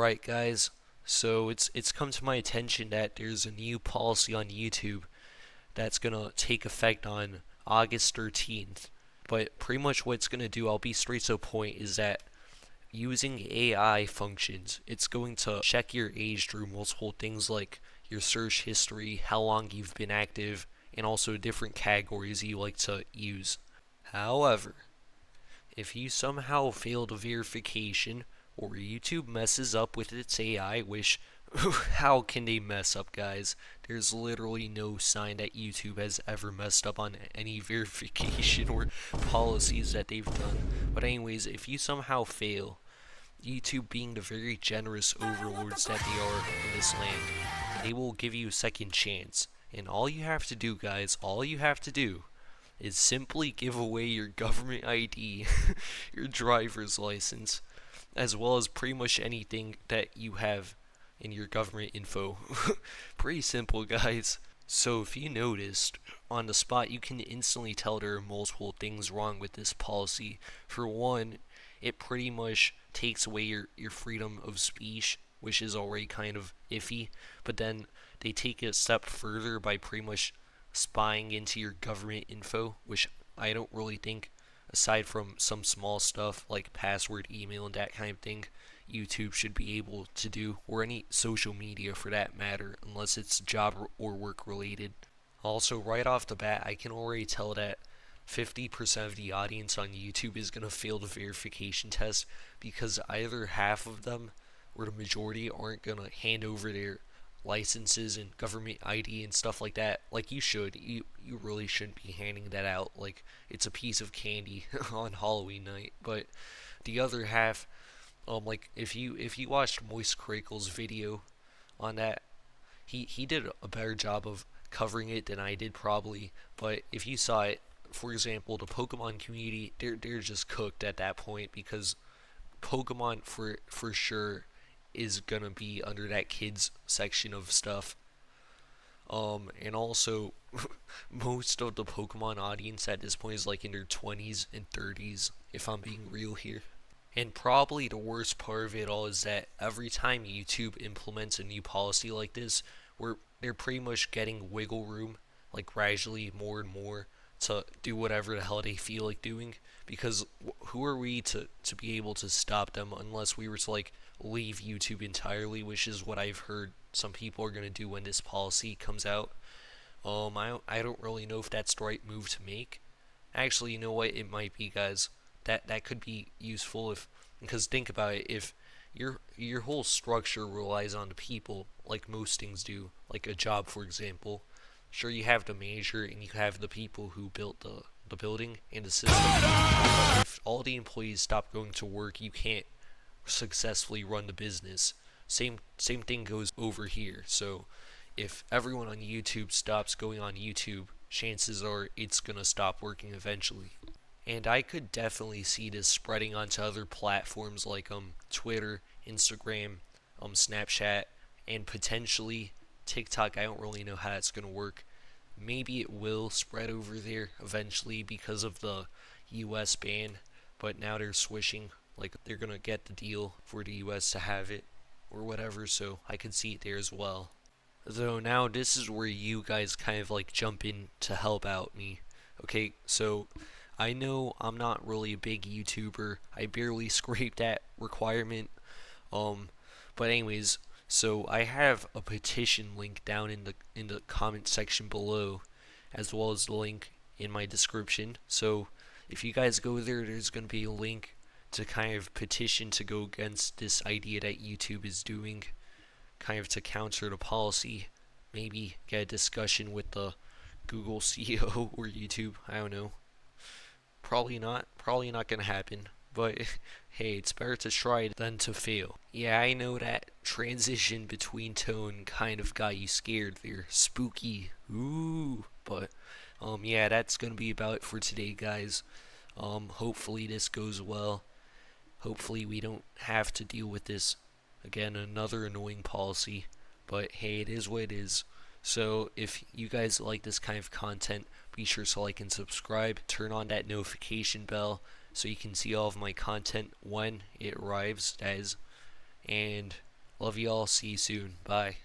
Alright guys, so it's come to my attention that there's a new policy on YouTube that's gonna take effect on August 13th. But pretty much what it's gonna do, I'll be straight to the point, is that using AI functions, it's going to check your age through multiple things like your search history, how long you've been active, and also different categories you like to use. However, if you somehow fail the verification or YouTube messes up with its AI, which how can they mess up, guys? There's literally no sign that YouTube has ever messed up on any verification or policies that they've done. But anyways, if you somehow fail, YouTube being the very generous overlords that they are in this land, they will give you a second chance. And all you have to do, guys, all you have to do is simply give away your government ID, your driver's license, as well as pretty much anything that you have in your government info. Pretty simple, guys. So if you noticed, on the spot you can instantly tell there are multiple things wrong with this policy. For one, it pretty much takes away your freedom of speech, which is already kind of iffy, but then they take it a step further by pretty much spying into your government info, which I don't really think, aside from some small stuff like password, email, and that kind of thing, YouTube should be able to do, or any social media for that matter, unless it's job or work related. Also, right off the bat, I can already tell that 50% of the audience on YouTube is going to fail the verification test because either half of them or the majority aren't going to hand over their licenses and government ID and stuff like that. Like you should. You really shouldn't be handing that out like it's a piece of candy on Halloween night. But the other half, like if you watched Moist Crackle's video on that, he did a better job of covering it than I did probably. But if you saw it, for example, the Pokemon community, they're just cooked at that point because Pokemon for sure is gonna be under that kids section of stuff. And also most of the Pokemon audience at this point is like in their 20s and 30s, if I'm being real here. And probably the worst part of it all is that every time YouTube implements a new policy like this, they're pretty much getting wiggle room, like gradually more and more, to do whatever the hell they feel like doing. Because who are we to be able to stop them unless we were to like leave YouTube entirely, which is what I've heard some people are gonna do when this policy comes out. I don't really know if that's the right move to make. Actually, you know what? It might be, guys. That could be useful if, because think about it, if your whole structure relies on the people, like most things do, like a job for example. Sure, you have the manager and you have the people who built the building and the system. If all the employees stop going to work, you can't successfully run the business. Same thing goes over here. So if everyone on YouTube stops going on YouTube, chances are it's gonna stop working eventually. And I could definitely see this spreading onto other platforms like Twitter, Instagram, Snapchat, and potentially TikTok. I don't really know how it's gonna work. Maybe it will spread over there eventually because of the US ban, but now they're switching, like they're gonna get the deal for the US to have it or whatever, so I could see it there as well. So now this is where you guys kind of like jump in to help out me. Okay, so I know I'm not really a big YouTuber. I barely scraped that requirement. But anyways, so I have a petition link down in the comment section below, as well as the link in my description. So if you guys go there, there's going to be a link to kind of petition to go against this idea that YouTube is doing, kind of to counter the policy. Maybe get a discussion with the Google CEO or YouTube. I don't know. Probably not gonna happen. But hey, it's better to try than to fail. Yeah, I know that transition between tone kind of got you scared there. Spooky. Ooh. But yeah, that's gonna be about it for today, guys. Hopefully this goes well. Hopefully we don't have to deal with this again, another annoying policy. But hey, it is what it is. So if you guys like this kind of content, be sure to like and subscribe. Turn on that notification bell so you can see all of my content when it arrives, guys. And Love y'all. See you soon. Bye.